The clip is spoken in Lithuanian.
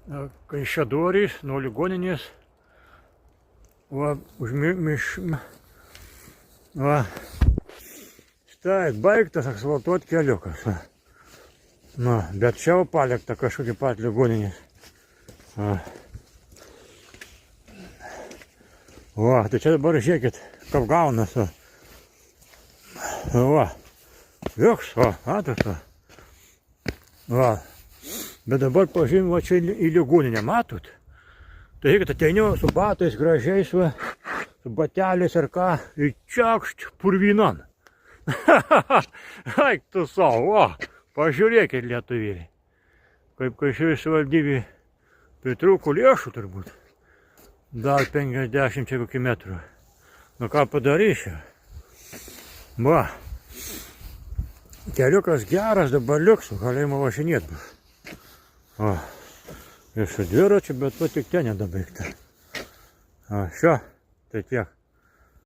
Kaišiadorys nuo ligoninės. Va, va. Štai, baigtas asfaltuoti keliukas. Na, bet čia jau palikta kažkokia pat ligoninės. Va, tai čia dabar žiūrėkit, kaip gaunas. Va, joks, va, matot, va. Va. Bet dabar pažiūrėjom, va čia į ligoninę, matot? Tai žiūrėkit, ateiniu su batais gražiais, va, su bateliais ar ką, ir čiakšt purvinan. Eik tu savo, va, pažiūrėkit lietuvėlį. Kaip Kaišiadorių savivaldybei pritrūko lėšų turbūt. Dar 50 kokį metrų. Nu ką padarysiu? Va. Keliukas geras, dabar liuks, galėjimo važinėt bus. O, ir su dviračiu, bet va tik ten nedabaigta. O, šio, tai tiek.